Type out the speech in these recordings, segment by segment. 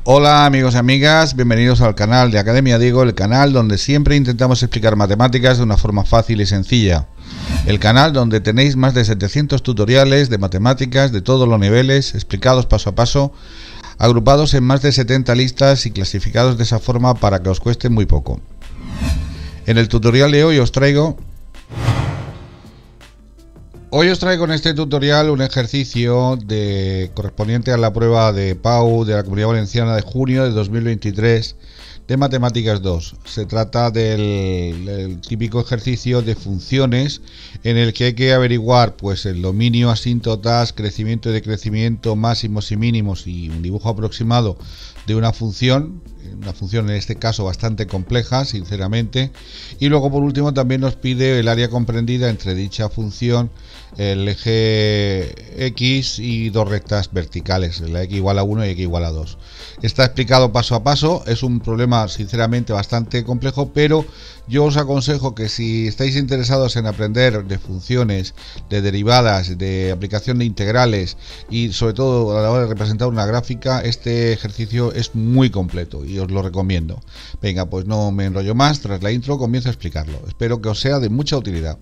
Hola amigos y amigas, bienvenidos al canal de Academia Diego, el canal donde siempre intentamos explicar matemáticas de una forma fácil y sencilla. El canal donde tenéis más de 700 tutoriales de matemáticas de todos los niveles, explicados paso a paso, agrupados en más de 70 listas y clasificados de esa forma para que os cueste muy poco. En el tutorial de hoy os traigo en este tutorial un ejercicio correspondiente a la prueba de PAU de la Comunidad Valenciana de junio de 2023 de Matemáticas 2. Se trata del típico ejercicio de funciones en el que hay que averiguar pues el dominio, asíntotas, crecimiento y decrecimiento, máximos y mínimos y un dibujo aproximado de una función en este caso bastante compleja, sinceramente. Y luego por último también nos pide el área comprendida entre dicha función, el eje X y dos rectas verticales, la X igual a 1 y X igual a 2. Está explicado paso a paso, es un problema sinceramente bastante complejo, pero yo os aconsejo que si estáis interesados en aprender de funciones, de derivadas, de aplicación de integrales y sobre todo a la hora de representar una gráfica, este ejercicio es muy completo y os lo recomiendo. Venga, pues no me enrollo más, tras la intro comienzo a explicarlo. Espero que os sea de mucha utilidad.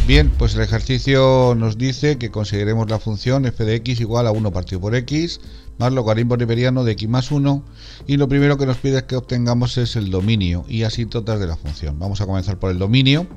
Bien, pues el ejercicio nos dice que consideremos la función f de x igual a 1 partido por x más logaritmo neperiano de x más 1, y lo primero que nos pide es que obtengamos es el dominio y asíntotas de la función. Vamos a comenzar por el dominio.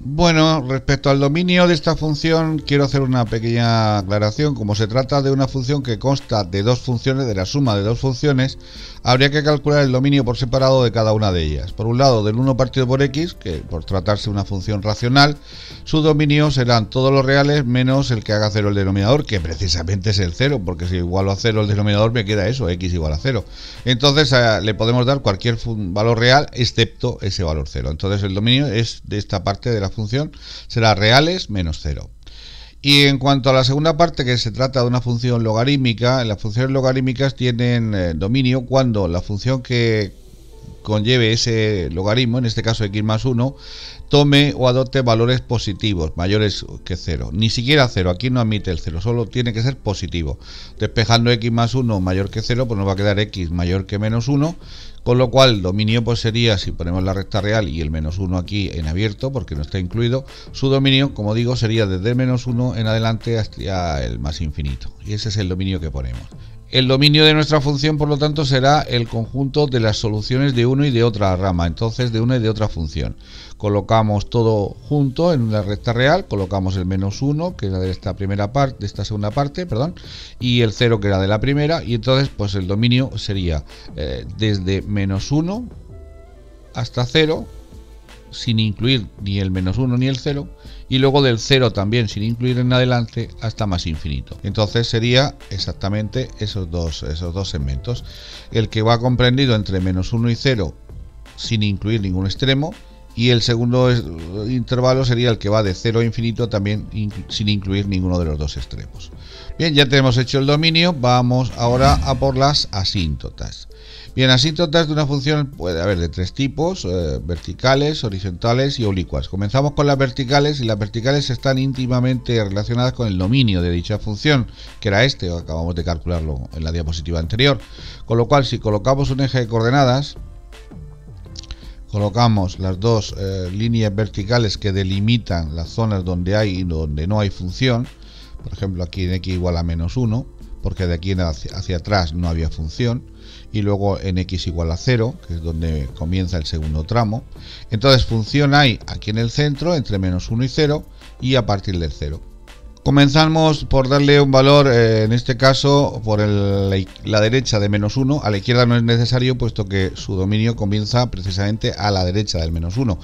Bueno, respecto al dominio de esta función quiero hacer una pequeña aclaración. Como se trata de una función que consta de dos funciones, de la suma de dos funciones, habría que calcular el dominio por separado de cada una de ellas. Por un lado, del 1 partido por x, que por tratarse de una función racional, su dominio serán todos los reales menos el que haga 0 el denominador, que precisamente es el 0, porque si igualo a 0 el denominador me queda eso, x igual a 0. Entonces le podemos dar cualquier valor real excepto ese valor 0. Entonces el dominio es de esta parte de la función, será reales menos 0. Y en cuanto a la segunda parte, que se trata de una función logarítmica, las funciones logarítmicas tienen dominio cuando la función que conlleve ese logaritmo, en este caso x más 1, tome o adopte valores positivos, mayores que 0. Ni siquiera 0, aquí no admite el 0, solo tiene que ser positivo. Despejando x más 1 mayor que 0, pues nos va a quedar x mayor que menos 1, con lo cual el dominio pues sería, si ponemos la recta real y el menos 1 aquí en abierto, porque no está incluido, su dominio, como digo, sería desde el menos 1 en adelante hasta el más infinito. Y ese es el dominio que ponemos. El dominio de nuestra función, por lo tanto, será el conjunto de las soluciones de una y de otra rama, entonces de una y de otra función. Colocamos todo junto en una recta real, colocamos el menos 1, que era de esta primera parte, de esta segunda parte, y el 0, que era de la primera, y entonces pues el dominio sería desde menos 1 hasta 0, sin incluir ni el menos 1 ni el 0, y luego del 0 también sin incluir en adelante hasta más infinito. Entonces sería exactamente esos dos segmentos, el que va comprendido entre menos 1 y 0 sin incluir ningún extremo, y el segundo intervalo sería el que va de 0 a infinito también sin incluir ninguno de los dos extremos. Bien, ya tenemos hecho el dominio, vamos ahora a por las asíntotas. Bien, asíntotas de una función puede haber de tres tipos, verticales, horizontales y oblicuas. Comenzamos con las verticales, y las verticales están íntimamente relacionadas con el dominio de dicha función, que era este, acabamos de calcularlo en la diapositiva anterior. Con lo cual, si colocamos un eje de coordenadas, colocamos las dos líneas verticales que delimitan las zonas donde hay y donde no hay función, por ejemplo aquí en x igual a menos 1, porque de aquí hacia atrás no había función, y luego en x igual a 0, que es donde comienza el segundo tramo. Entonces función hay aquí en el centro, entre menos 1 y 0, y a partir del 0. Comenzamos por darle un valor, en este caso, por la derecha de menos 1. A la izquierda no es necesario, puesto que su dominio comienza precisamente a la derecha del menos 1.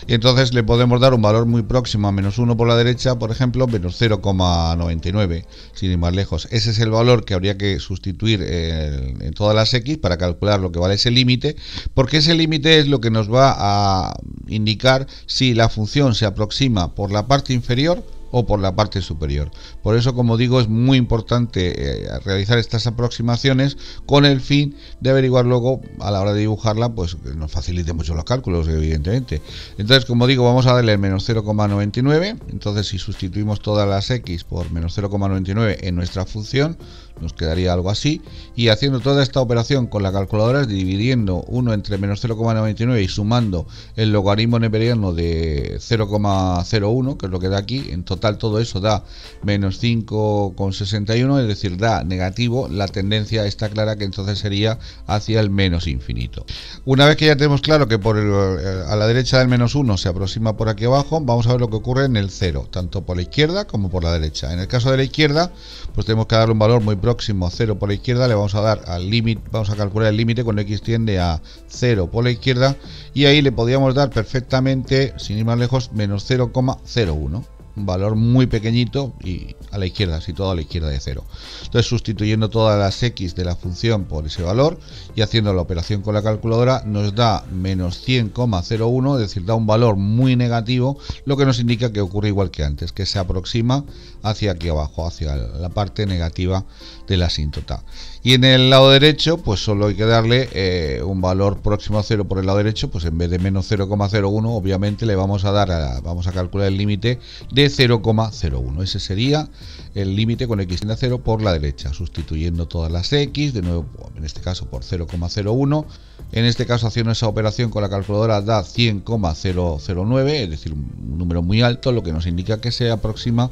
Y entonces le podemos dar un valor muy próximo a menos 1 por la derecha, por ejemplo, menos 0,99, sin ir más lejos. Ese es el valor que habría que sustituir en todas las x para calcular lo que vale ese límite, porque ese límite es lo que nos va a indicar si la función se aproxima por la parte inferior o por la parte superior. Por eso, como digo, es muy importante realizar estas aproximaciones con el fin de averiguar luego a la hora de dibujarla, pues que nos facilite mucho los cálculos, evidentemente. Entonces, como digo, vamos a darle el menos 0,99. Entonces, si sustituimos todas las x por menos 0,99 en nuestra función, nos quedaría algo así. Y haciendo toda esta operación con la calculadora, dividiendo 1 entre menos 0,99 y sumando el logaritmo neperiano de 0,01, que es lo que da aquí, en total todo eso da menos 5,61, es decir, da negativo. La tendencia está clara, que entonces sería hacia el menos infinito. Una vez que ya tenemos claro que a la derecha del menos 1 se aproxima por aquí abajo, vamos a ver lo que ocurre en el 0, tanto por la izquierda como por la derecha. En el caso de la izquierda, pues tenemos que darle un valor muy próximo a 0 por la izquierda, le vamos a dar al límite, vamos a calcular el límite cuando x tiende a 0 por la izquierda, y ahí le podríamos dar perfectamente, sin ir más lejos, menos 0,01. Un valor muy pequeñito y a la izquierda, situado a la izquierda de 0. Entonces, sustituyendo todas las x de la función por ese valor y haciendo la operación con la calculadora, nos da menos 100,01, es decir, da un valor muy negativo, lo que nos indica que ocurre igual que antes, que se aproxima hacia aquí abajo, hacia la parte negativa de la asíntota. Y en el lado derecho, pues solo hay que darle un valor próximo a 0 por el lado derecho, pues en vez de menos 0,01, obviamente le vamos a dar, vamos a calcular el límite de 0,01. Ese sería el límite con x tiende a 0 por la derecha, sustituyendo todas las x, de nuevo, en este caso por 0,01. En este caso, haciendo esa operación con la calculadora, da 100,009, es decir, un número muy alto, lo que nos indica que se aproxima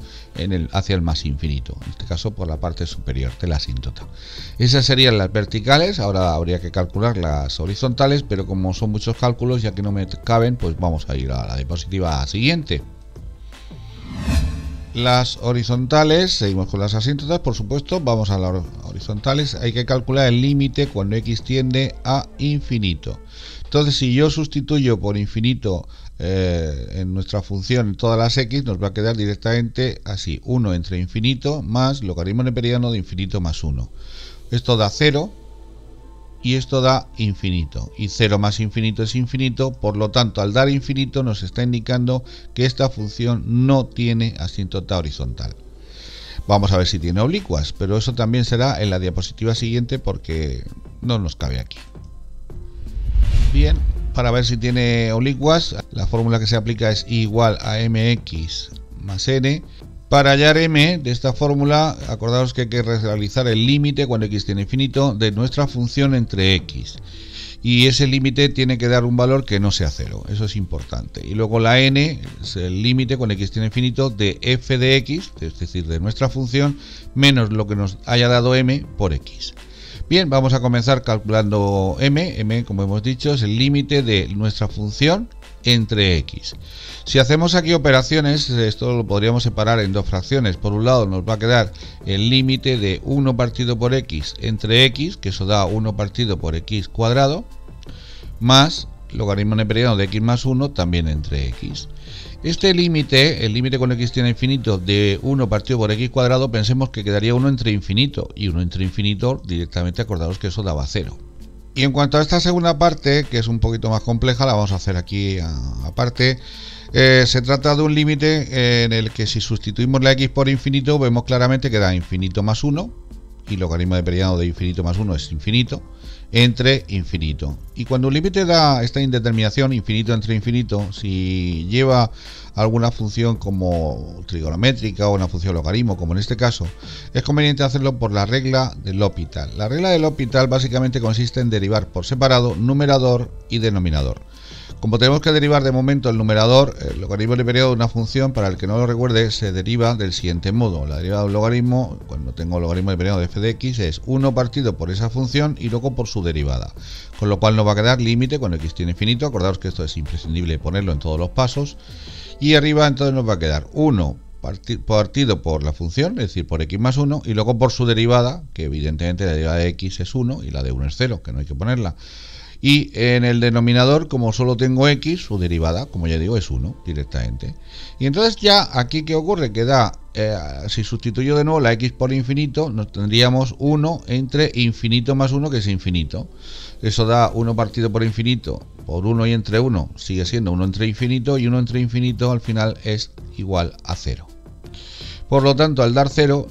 hacia el más infinito, en este caso por la parte superior de la asíntota. Esas serían las verticales. Ahora habría que calcular las horizontales, pero como son muchos cálculos, ya que no me caben, pues vamos a ir a la diapositiva siguiente. Las horizontales, seguimos con las asíntotas, por supuesto. Vamos a las horizontales. Hay que calcular el límite cuando x tiende a infinito. Entonces, si yo sustituyo por infinito en nuestra función en todas las x, nos va a quedar directamente así: 1 entre infinito más logaritmo neperiano de infinito más 1. Esto da 0 y esto da infinito, y 0 más infinito es infinito. Por lo tanto, al dar infinito nos está indicando que esta función no tiene asíntota horizontal. Vamos a ver si tiene oblicuas, pero eso también será en la diapositiva siguiente, porque no nos cabe aquí. Bien, para ver si tiene oblicuas, la fórmula que se aplica es igual a mx más n. Para hallar m de esta fórmula, acordaos que hay que realizar el límite cuando x tiene infinito de nuestra función entre x. Y ese límite tiene que dar un valor que no sea 0, eso es importante. Y luego la n es el límite cuando x tiene infinito de f de x, es decir, de nuestra función, menos lo que nos haya dado m por x. Bien, vamos a comenzar calculando m, como hemos dicho, es el límite de nuestra función entre x. Si hacemos aquí operaciones, esto lo podríamos separar en dos fracciones. Por un lado nos va a quedar el límite de 1 partido por x entre x, que eso da 1 partido por x cuadrado, más logaritmo neperiano de x más 1 también entre x. Este límite, el límite con x tiene infinito de 1 partido por x cuadrado, pensemos que quedaría 1 entre infinito, y 1 entre infinito directamente, acordaros que eso daba 0. Y en cuanto a esta segunda parte, que es un poquito más compleja, la vamos a hacer aquí aparte. Se trata de un límite en el que, si sustituimos la x por infinito, vemos claramente que da infinito más 1, y logaritmo neperiano de infinito más 1 es infinito, entre infinito. Y cuando un límite da esta indeterminación, infinito entre infinito, si lleva alguna función como trigonométrica o una función logaritmo, como en este caso, es conveniente hacerlo por la regla de L'Hopital. La regla de L'Hopital básicamente consiste en derivar por separado numerador y denominador. Como tenemos que derivar de momento el numerador, el logaritmo neperiano de una función, para el que no lo recuerde, se deriva del siguiente modo. La derivada de un logaritmo, cuando tengo logaritmo neperiano de f de x, es 1 partido por esa función y luego por su derivada. Con lo cual nos va a quedar límite cuando x tiene infinito. Acordaos que esto es imprescindible ponerlo en todos los pasos. Y arriba entonces nos va a quedar 1 partido por la función, es decir, por x más 1, y luego por su derivada, que evidentemente la derivada de x es 1 y la de 1 es 0, que no hay que ponerla. Y en el denominador, como solo tengo x, su derivada, como ya digo, es 1 directamente. Y entonces ya aquí, ¿qué ocurre? Que da, si sustituyo de nuevo la x por infinito, nos tendríamos 1 entre infinito más 1, que es infinito. Eso da 1 partido por infinito por 1 y entre 1 sigue siendo 1 entre infinito, y 1 entre infinito al final es igual a 0. Por lo tanto, al dar 0,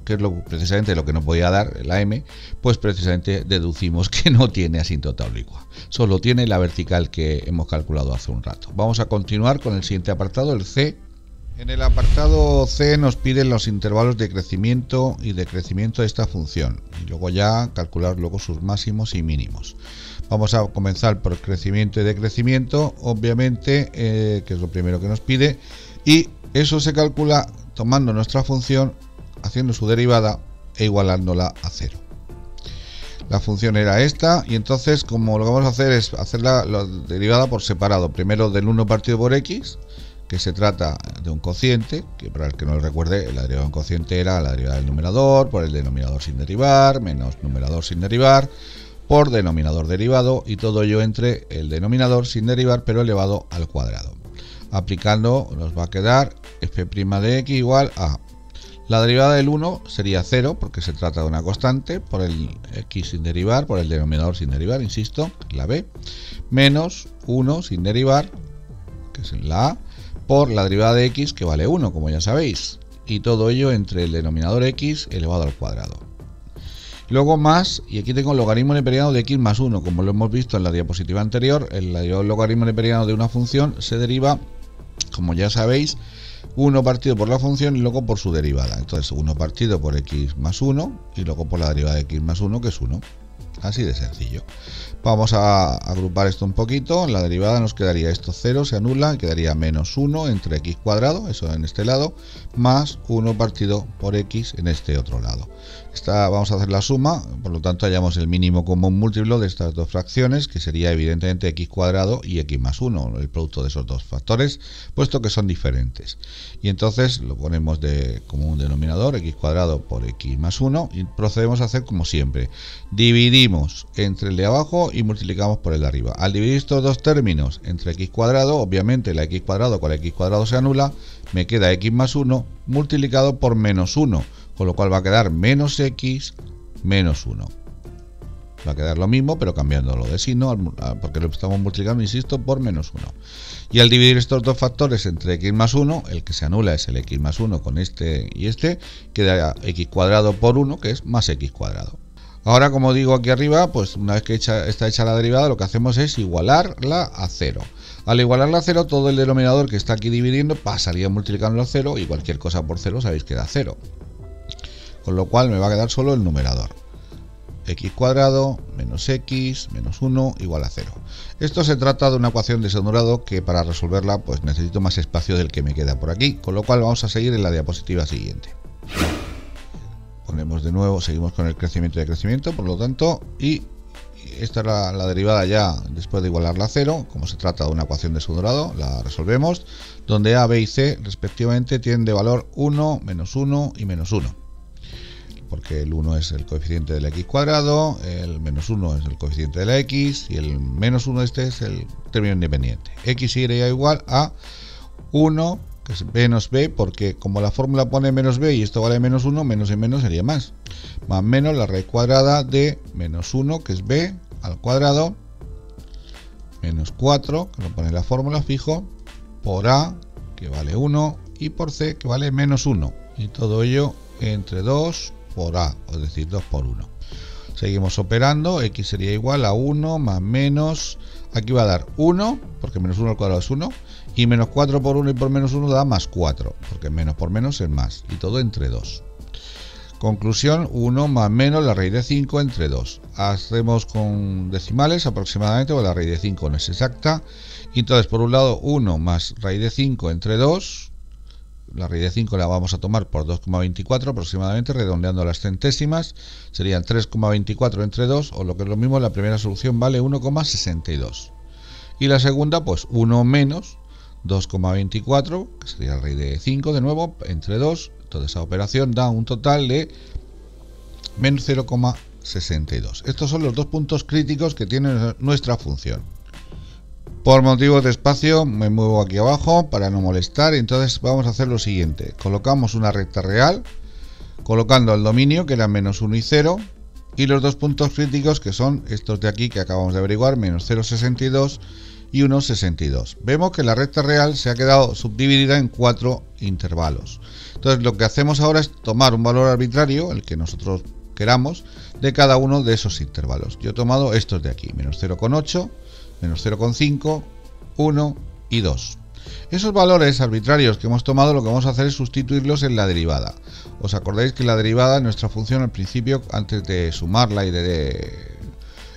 que es precisamente lo que no podía dar la m, pues precisamente deducimos que no tiene asíntota oblicua. Solo tiene la vertical que hemos calculado hace un rato. Vamos a continuar con el siguiente apartado, el C. En el apartado C nos piden los intervalos de crecimiento y decrecimiento de esta función. Y luego ya calcular luego sus máximos y mínimos. Vamos a comenzar por crecimiento y decrecimiento, obviamente, que es lo primero que nos pide. Y eso se calcula tomando nuestra función, haciendo su derivada e igualándola a 0. La función era esta, y entonces como lo que vamos a hacer es hacer la derivada por separado. Primero del 1 partido por x, que se trata de un cociente, que para el que no lo recuerde, la derivada de un cociente era la derivada del numerador por el denominador sin derivar, menos numerador sin derivar, por denominador derivado, y todo ello entre el denominador sin derivar pero elevado al cuadrado. Aplicando nos va a quedar f' de x igual a la derivada del 1 sería 0 porque se trata de una constante, por el x sin derivar, por el denominador sin derivar, insisto, la b, menos 1 sin derivar, que es la a, por la derivada de x que vale 1, como ya sabéis, y todo ello entre el denominador x elevado al cuadrado. Luego más, y aquí tengo el logaritmo neperiano de x más 1, como lo hemos visto en la diapositiva anterior, el logaritmo neperiano de una función se deriva, como ya sabéis, 1 partido por la función y luego por su derivada. Entonces 1 partido por x más 1 y luego por la derivada de x más 1, que es 1. Así de sencillo. Vamos a agrupar esto un poquito. En la derivada nos quedaría esto 0, se anula, quedaría menos 1 entre x cuadrado, eso en este lado, más 1 partido por x en este otro lado. Vamos a hacer la suma, por lo tanto hallamos el mínimo común múltiplo de estas dos fracciones, que sería evidentemente x cuadrado y x más 1, el producto de esos dos factores, puesto que son diferentes. Y entonces lo ponemos como un denominador, x cuadrado por x más 1, y procedemos a hacer como siempre. Dividimos entre el de abajo y multiplicamos por el de arriba. Al dividir estos dos términos entre x cuadrado, obviamente la x cuadrado con la x cuadrado se anula, me queda x más 1 multiplicado por menos 1, con lo cual va a quedar menos x menos 1. Va a quedar lo mismo, pero cambiándolo de signo, porque lo estamos multiplicando, insisto, por menos 1. Y al dividir estos dos factores entre x más 1, el que se anula es el x más 1 con este y este, queda x cuadrado por 1, que es más x cuadrado. Ahora, como digo aquí arriba, pues una vez que está hecha la derivada, lo que hacemos es igualarla a 0. Al igualarla a 0, todo el denominador que está aquí dividiendo pasaría multiplicando a 0, y cualquier cosa por 0 sabéis que da 0. Con lo cual me va a quedar solo el numerador. X cuadrado menos x menos 1 igual a 0. Esto se trata de una ecuación de segundo grado que para resolverla pues necesito más espacio del que me queda por aquí, con lo cual vamos a seguir en la diapositiva siguiente. Ponemos de nuevo, seguimos con el crecimiento y decrecimiento, por lo tanto, y esta es la derivada ya después de igualarla a 0, como se trata de una ecuación de segundo grado, la resolvemos, donde a, b y c respectivamente tienen de valor 1, menos 1 y menos 1. Porque el 1 es el coeficiente del x cuadrado, el menos 1 es el coeficiente de la x y el menos 1 este es el término independiente. X iría igual a 1, que es menos b, porque como la fórmula pone menos b y esto vale menos 1, menos y menos sería más. Más menos la raíz cuadrada de menos 1, que es b, al cuadrado, menos 4, que lo pone la fórmula fijo, por a, que vale 1, y por c, que vale menos 1. Y todo ello entre 2 por a, es decir, 2 por 1. Seguimos operando, x sería igual a 1 más menos, aquí va a dar 1, porque menos 1 al cuadrado es 1, y menos 4 por 1 y por menos 1 da más 4, porque menos por menos es más, y todo entre 2. Conclusión, 1 más menos la raíz de 5 entre 2. Hacemos con decimales aproximadamente, porque la raíz de 5 no es exacta, y entonces por un lado 1 más raíz de 5 entre 2, la raíz de 5 la vamos a tomar por 2,24 aproximadamente, redondeando las centésimas, serían 3,24 entre 2, o lo que es lo mismo, la primera solución vale 1,62. Y la segunda, pues 1 menos 2,24, que sería la raíz de 5 de nuevo, entre 2, toda esa operación da un total de menos 0,62. Estos son los dos puntos críticos que tiene nuestra función. Por motivos de espacio me muevo aquí abajo para no molestar, entonces vamos a hacer lo siguiente. Colocamos una recta real, colocando el dominio que era menos 1 y 0, y los dos puntos críticos que son estos de aquí que acabamos de averiguar, menos 0,62 y 1,62. Vemos que la recta real se ha quedado subdividida en 4 intervalos. Entonces lo que hacemos ahora es tomar un valor arbitrario, el que nosotros queramos, de cada uno de esos intervalos. Yo he tomado estos de aquí, menos 0,8, menos 0,5, 1 y 2. Esos valores arbitrarios que hemos tomado, lo que vamos a hacer es sustituirlos en la derivada. ¿Os acordáis que la derivada en nuestra función al principio, antes de sumarla y de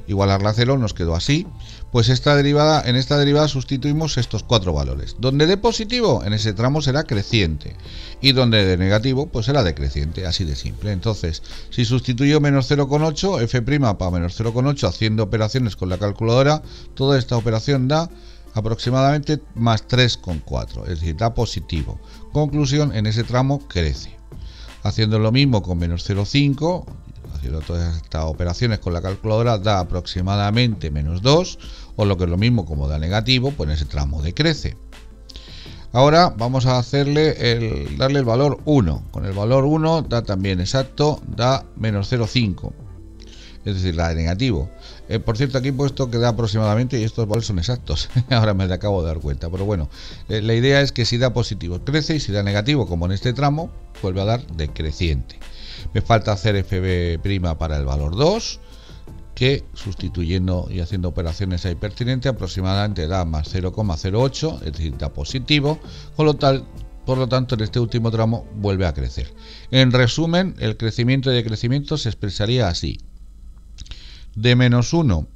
igualarla a 0, nos quedó así? Pues en esta derivada sustituimos estos 4 valores. Donde de positivo, en ese tramo será creciente, y donde de negativo, pues será decreciente, así de simple. Entonces, si sustituyo menos 0,8, f' para menos 0,8, haciendo operaciones con la calculadora, toda esta operación da aproximadamente más 3,4, es decir, da positivo. Conclusión, en ese tramo crece. Haciendo lo mismo con menos 0,5, haciendo todas estas operaciones con la calculadora, da aproximadamente menos 2, o lo que es lo mismo como da negativo, pues en ese tramo decrece. Ahora vamos a darle el valor 1. Con el valor 1 da también exacto, da menos 0,5. Es decir, la de negativo. Por cierto, aquí he puesto que da aproximadamente y estos valores son exactos. Ahora me acabo de dar cuenta. Pero bueno, la idea es que si da positivo crece y si da negativo, como en este tramo, vuelve a dar decreciente. Me falta hacer f' para el valor 2, que sustituyendo y haciendo operaciones ahí pertinentes, aproximadamente da más 0,08, es decir, da positivo. Por lo tanto, en este último tramo vuelve a crecer. En resumen, el crecimiento y decrecimiento se expresaría así. De menos 1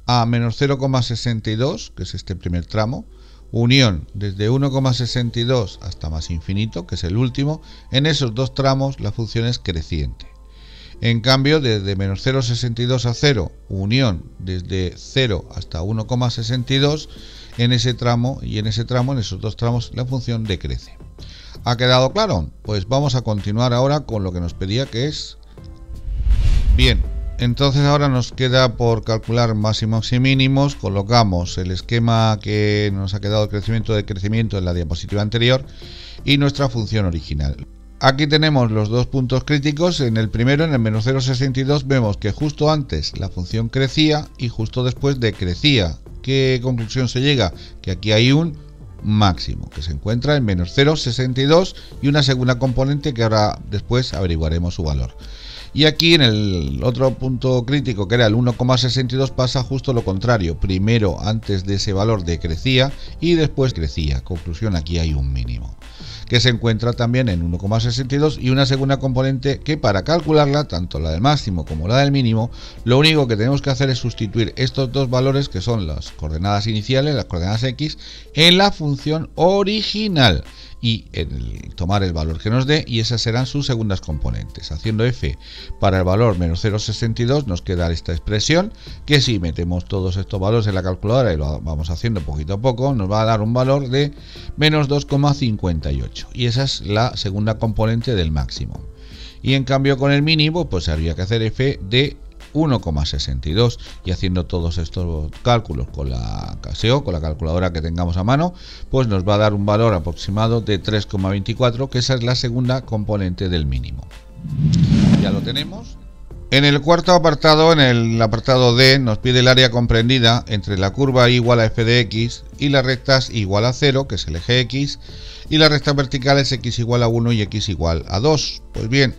a menos 0,62, que es este primer tramo, unión desde 1,62 hasta más infinito, que es el último, en esos dos tramos la función es creciente. En cambio, desde menos 0,62 a 0, unión desde 0 hasta 1,62, en ese tramo y en esos dos tramos, la función decrece. ¿Ha quedado claro? Pues vamos a continuar ahora con lo que nos pedía, que es... Bien. Entonces ahora nos queda por calcular máximos y mínimos. Colocamos el esquema que nos ha quedado de crecimiento en la diapositiva anterior y nuestra función original. Aquí tenemos los dos puntos críticos. En el primero, en el menos 0,62, vemos que justo antes la función crecía y justo después decrecía. ¿Qué conclusión se llega? Que aquí hay un máximo que se encuentra en menos 0,62 y una segunda componente que ahora después averiguaremos su valor. Y aquí en el otro punto crítico, que era el 1,62, pasa justo lo contrario. Primero, antes de ese valor decrecía y después crecía. Conclusión, aquí hay un mínimo, que se encuentra también en 1,62 y una segunda componente que para calcularla, tanto la del máximo como la del mínimo, lo único que tenemos que hacer es sustituir estos dos valores, que son las coordenadas iniciales, las coordenadas x, en la función original y tomar el valor que nos dé, y esas serán sus segundas componentes. Haciendo f para el valor menos 0,62 nos queda esta expresión, que si metemos todos estos valores en la calculadora y lo vamos haciendo poquito a poco, nos va a dar un valor de menos 2,58, y esa es la segunda componente del máximo. Y en cambio con el mínimo pues habría que hacer f de 1,62, y haciendo todos estos cálculos con la Casio, con la calculadora que tengamos a mano, pues nos va a dar un valor aproximado de 3,24, que esa es la segunda componente del mínimo. Ya lo tenemos. En el cuarto apartado, en el apartado D, nos pide el área comprendida entre la curva igual a f de x y las rectas igual a 0, que es el eje x, y las rectas verticales x igual a 1 y x igual a 2. Pues bien,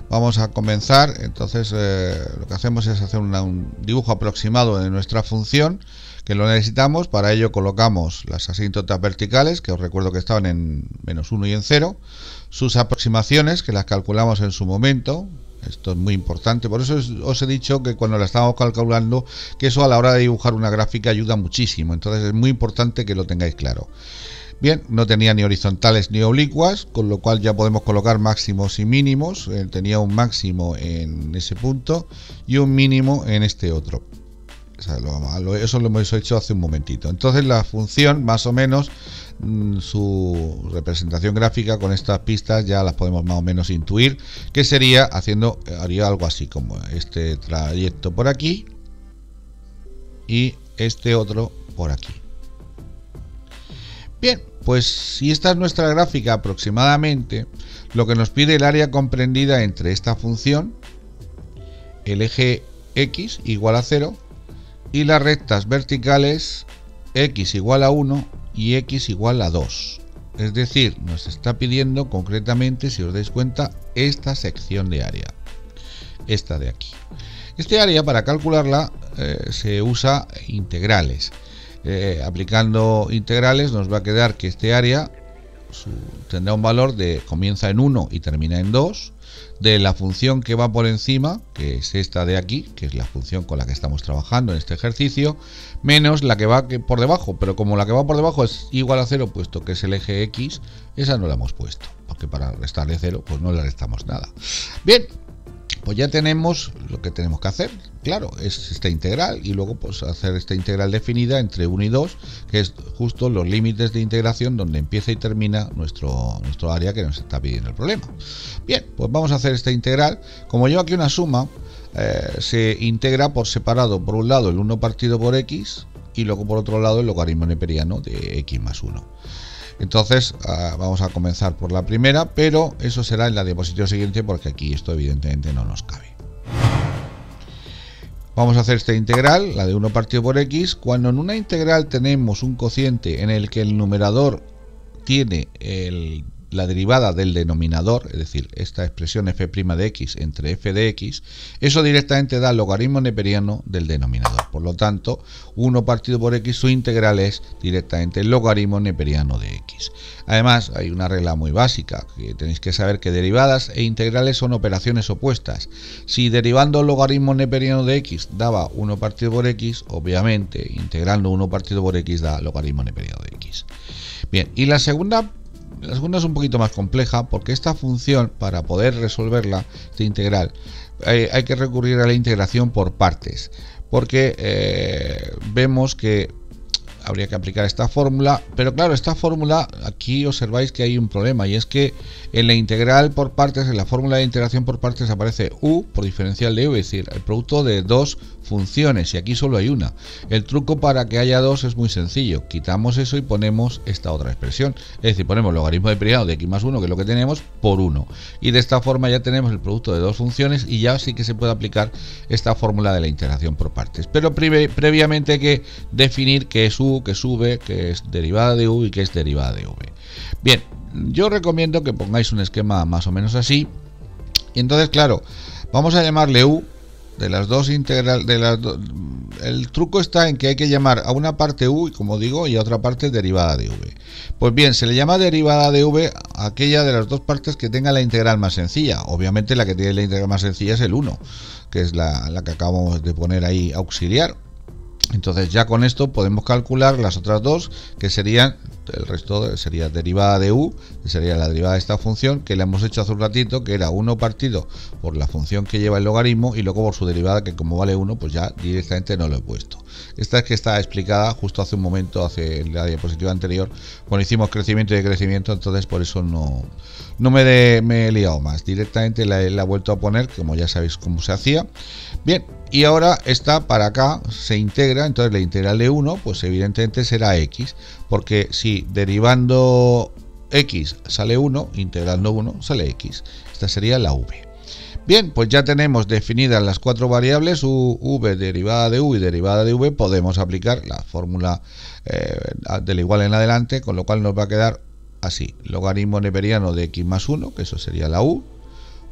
vamos a comenzar. Entonces lo que hacemos es hacer un dibujo aproximado de nuestra función, que lo necesitamos. Para ello colocamos las asíntotas verticales, que os recuerdo que estaban en menos 1 y en 0, sus aproximaciones, que las calculamos en su momento. Esto es muy importante, por eso os he dicho que cuando la estábamos calculando, que eso a la hora de dibujar una gráfica ayuda muchísimo. Entonces es muy importante que lo tengáis claro. Bien, no tenía ni horizontales ni oblicuas, con lo cual ya podemos colocar máximos y mínimos. Tenía un máximo en ese punto y un mínimo en este otro. O sea, eso lo hemos hecho hace un momentito. Entonces la función, más o menos, su representación gráfica con estas pistas ya las podemos más o menos intuir, que haría algo así como este trayecto por aquí y este otro por aquí. Bien, pues si esta es nuestra gráfica aproximadamente, lo que nos pide el área comprendida entre esta función, el eje x igual a 0, y las rectas verticales x igual a 1 y x igual a 2. Es decir, nos está pidiendo concretamente, si os dais cuenta, esta sección de área. Esta de aquí. Este área, para calcularla, se usa integrales. Aplicando integrales nos va a quedar que este área tendrá un valor de comienza en 1 y termina en 2, de la función que va por encima, que es esta de aquí, que es la función con la que estamos trabajando en este ejercicio, menos la que va por debajo, pero como la que va por debajo es igual a 0, puesto que es el eje X, esa no la hemos puesto, porque para restarle 0, pues no le restamos nada. Bien, pues ya tenemos lo que tenemos que hacer, claro, es esta integral y luego pues hacer esta integral definida entre 1 y 2, que es justo los límites de integración donde empieza y termina nuestro área que nos está pidiendo el problema. Bien, pues vamos a hacer esta integral. Como llevo aquí una suma, se integra por separado, por un lado el 1 partido por x y luego por otro lado el logaritmo neperiano de x más 1. Entonces vamos a comenzar por la primera, pero eso será en la diapositiva siguiente porque aquí esto evidentemente no nos cabe. Vamos a hacer esta integral, la de 1 partido por x. Cuando en una integral tenemos un cociente en el que el numerador tiene la derivada del denominador, es decir, esta expresión f' de x entre f de x, eso directamente da el logaritmo neperiano del denominador. Por lo tanto, 1 partido por x, su integral es directamente el logaritmo neperiano de x. Además, hay una regla muy básica, que tenéis que saber que derivadas e integrales son operaciones opuestas. Si derivando el logaritmo neperiano de x daba 1 partido por x, obviamente, integrando 1 partido por x da logaritmo neperiano de x. Bien, y la segunda es un poquito más compleja porque esta función, para poder resolverla, esta integral, hay que recurrir a la integración por partes, porque vemos que habría que aplicar esta fórmula, pero claro, esta fórmula, aquí observáis que hay un problema, y es que en la integral por partes, en la fórmula de integración por partes aparece u por diferencial de u, es decir, el producto de dos funciones, y aquí solo hay una. El truco para que haya dos es muy sencillo, quitamos eso y ponemos esta otra expresión, es decir, ponemos logaritmo neperiano de x más 1, que es lo que tenemos, por 1, y de esta forma ya tenemos el producto de dos funciones y ya sí que se puede aplicar esta fórmula de la integración por partes, pero previamente hay que definir qué es u, que es v, que es derivada de u y que es derivada de v. Bien, yo recomiendo que pongáis un esquema más o menos así, y entonces claro, vamos a llamarle u de las dos integrales, el truco está en que hay que llamar a una parte u, como digo, y a otra parte derivada de v. Pues bien, se le llama derivada de v a aquella de las dos partes que tenga la integral más sencilla. Obviamente la que tiene la integral más sencilla es el 1, que es la que acabamos de poner ahí auxiliar. Entonces ya con esto podemos calcular las otras dos, que serían, el resto sería derivada de u, que sería la derivada de esta función que le hemos hecho hace un ratito, que era 1 partido por la función que lleva el logaritmo y luego por su derivada, que como vale 1, pues ya directamente no lo he puesto. Esta es que está explicada justo hace un momento, hace la diapositiva anterior, cuando hicimos crecimiento y decrecimiento, entonces por eso no me he liado más. Directamente la he vuelto a poner, como ya sabéis cómo se hacía. Bien, y ahora esta para acá se integra, entonces la integral de 1, pues evidentemente será x, porque si derivando x sale 1, integrando 1 sale x. Esta sería la v. Bien, pues ya tenemos definidas las cuatro variables, v, derivada de u y derivada de v. Podemos aplicar la fórmula del igual en adelante, con lo cual nos va a quedar así: logaritmo neperiano de x más 1, que eso sería la u,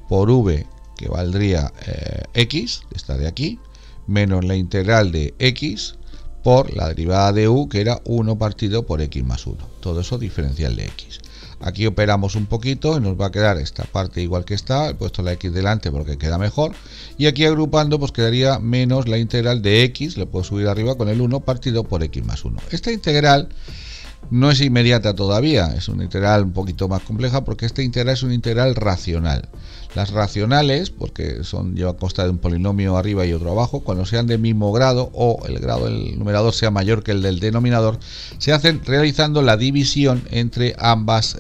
por v, que valdría x, esta de aquí, menos la integral de x por la derivada de u, que era 1 partido por x más 1. Todo eso diferencial de x. Aquí operamos un poquito y nos va a quedar esta parte igual que está, he puesto la x delante porque queda mejor, y aquí agrupando pues quedaría menos la integral de x, le puedo subir arriba con el 1 partido por x más 1. Esta integral no es inmediata todavía, es una integral un poquito más compleja porque esta integral es una integral racional. Las racionales, porque lleva consta de un polinomio arriba y otro abajo, cuando sean de mismo grado o el grado del numerador sea mayor que el del denominador, se hacen realizando la división entre ambos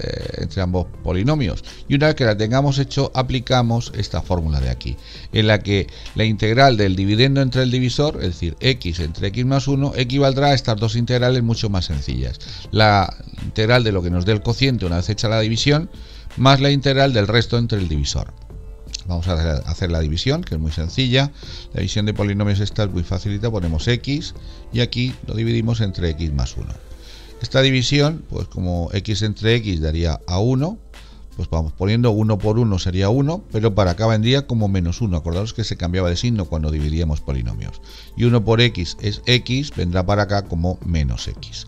polinomios. Y una vez que la tengamos hecho, aplicamos esta fórmula de aquí, en la que la integral del dividendo entre el divisor, es decir, x entre x más 1, equivaldrá a estas dos integrales mucho más sencillas. La integral de lo que nos dé el cociente una vez hecha la división, más la integral del resto entre el divisor. Vamos a hacer la división, que es muy sencilla. La división de polinomios esta es muy facilita, ponemos x y aquí lo dividimos entre x más 1. Esta división, pues como x entre x daría a 1, pues vamos poniendo 1 por 1 sería 1, pero para acá vendría como menos 1. Acordaos que se cambiaba de signo cuando dividíamos polinomios. Y 1 por x es x, vendrá para acá como menos x.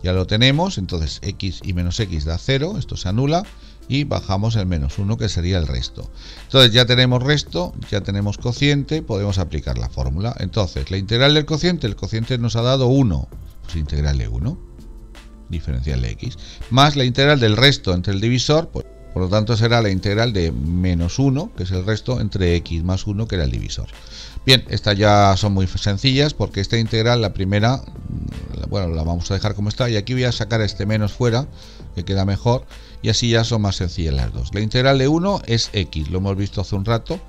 Ya lo tenemos, entonces x y menos x da 0, esto se anula. Y bajamos el menos 1, que sería el resto. Entonces ya tenemos resto, ya tenemos cociente, podemos aplicar la fórmula. Entonces la integral del cociente, el cociente nos ha dado 1, pues integral de 1, diferencial de x, más la integral del resto entre el divisor, pues, por lo tanto será la integral de menos 1, que es el resto, entre x más 1, que era el divisor. Bien, estas ya son muy sencillas porque esta integral, la primera, bueno, la vamos a dejar como está, y aquí voy a sacar este menos fuera, que queda mejor, y así ya son más sencillas las dos. La integral de 1 es x, lo hemos visto hace un rato,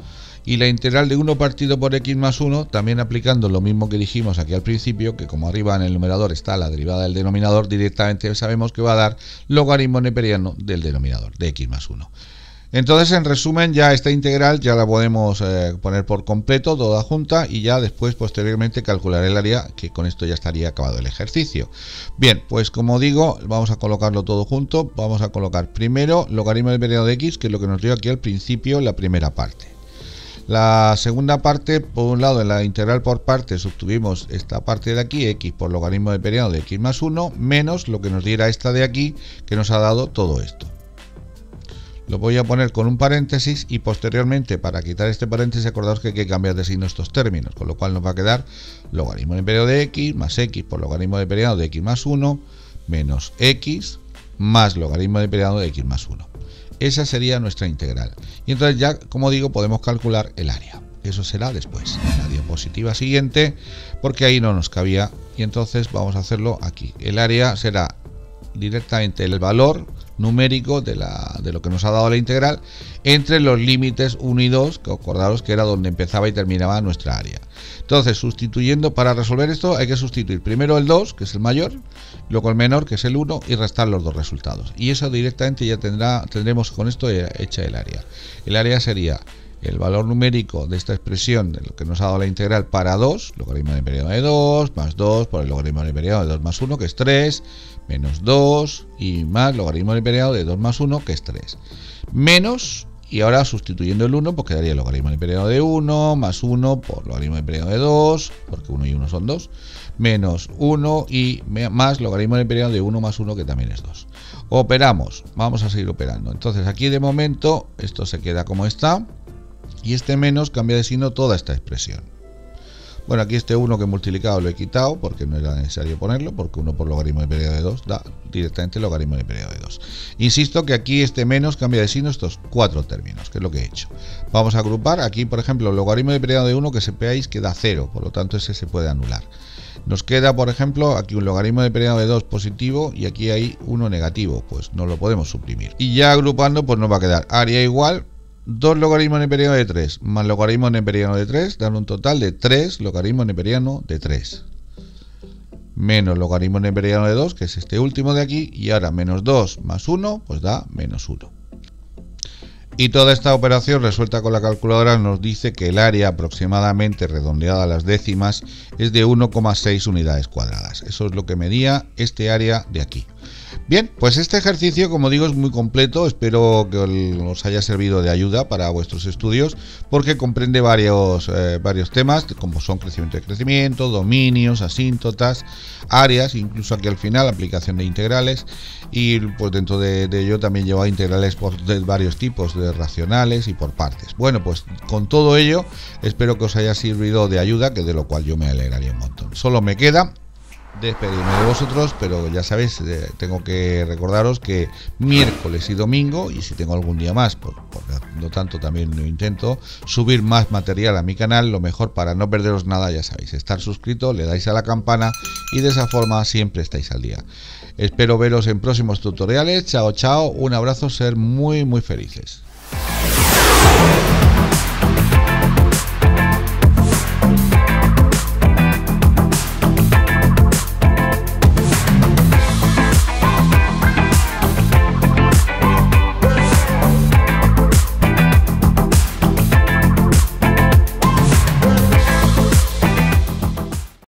y la integral de 1 partido por x más 1, también aplicando lo mismo que dijimos aquí al principio, que como arriba en el numerador está la derivada del denominador, directamente sabemos que va a dar logaritmo neperiano del denominador, de x más 1. Entonces, en resumen, ya esta integral ya la podemos poner por completo, toda junta, y ya después, posteriormente, calcular el área, que con esto ya estaría acabado el ejercicio. Bien, pues como digo, vamos a colocarlo todo junto. Vamos a colocar primero logaritmo del periano de x, que es lo que nos dio aquí al principio la primera parte. La segunda parte, por un lado, en la integral por partes, obtuvimos esta parte de aquí, x por logaritmo del periano de x más 1, menos lo que nos diera esta de aquí, que nos ha dado todo esto. Lo voy a poner con un paréntesis y posteriormente, para quitar este paréntesis, acordaos que hay que cambiar de signo estos términos, con lo cual nos va a quedar logaritmo del periano de x más x por logaritmo del periano de x más 1 menos x más logaritmo del periano de x más 1. Esa sería nuestra integral. Y entonces ya, como digo, podemos calcular el área. Eso será después, en la diapositiva siguiente, porque ahí no nos cabía. Y entonces vamos a hacerlo aquí. El área será directamente el valor numérico de lo que nos ha dado la integral entre los límites 1 y 2, que acordaros que era donde empezaba y terminaba nuestra área. Entonces, sustituyendo, para resolver esto hay que sustituir primero el 2, que es el mayor, luego el menor, que es el 1, y restar los dos resultados. Y eso directamente ya tendremos con esto hecha el área. El área sería el valor numérico de esta expresión de lo que nos ha dado la integral para 2, logaritmo del periano de 2, más 2 por el logaritmo del periano de 2 más 1, que es 3, menos 2 y más logaritmo del periano de 2 más 1, que es 3. Menos, y ahora sustituyendo el 1, pues quedaría el logaritmo del periano de 1 más 1 por logaritmo del periano de 2, porque 1 y 1 son 2, menos 1 y más logaritmo del periano de 1 más 1, que también es 2. Operamos, vamos a seguir operando. Entonces aquí de momento esto se queda como está. Y este menos cambia de signo toda esta expresión. Bueno, aquí este 1 que he multiplicado lo he quitado porque no era necesario ponerlo, porque 1 por logaritmo del periano de 2 da directamente el logaritmo del periano de 2. Insisto que aquí este menos cambia de signo estos 4 términos, que es lo que he hecho. Vamos a agrupar aquí, por ejemplo, el logaritmo del periano de 1, que sepáis que da 0, por lo tanto ese se puede anular. Nos queda, por ejemplo, aquí un logaritmo del periano de 2 positivo y aquí hay 1 negativo, pues no lo podemos suprimir. Y ya agrupando, pues nos va a quedar área igual 2 logaritmos neperianos de 3 más logaritmo neperiano de 3 dan un total de 3 logaritmos neperianos de 3 menos logaritmo neperiano de 2, que es este último de aquí, y ahora menos 2 más 1 pues da menos 1. Y toda esta operación resuelta con la calculadora nos dice que el área aproximadamente redondeada a las décimas es de 1,6 unidades cuadradas. Eso es lo que medía este área de aquí. Bien, pues este ejercicio, como digo, es muy completo. Espero que os haya servido de ayuda para vuestros estudios, porque comprende varios temas, como son crecimiento de crecimiento, dominios, asíntotas, áreas, incluso aquí al final aplicación de integrales, y pues dentro de ello también lleva integrales de varios tipos, de racionales y por partes. Bueno, pues con todo ello espero que os haya servido de ayuda, que de lo cual yo me alegraría un montón. Solo me queda despedirme de vosotros, pero ya sabéis, tengo que recordaros que miércoles y domingo, y si tengo algún día más, por lo tanto también lo intento, subir más material a mi canal. Lo mejor para no perderos nada, ya sabéis, estar suscrito, le dais a la campana y de esa forma siempre estáis al día. Espero veros en próximos tutoriales. Chao, chao, un abrazo, ser muy felices.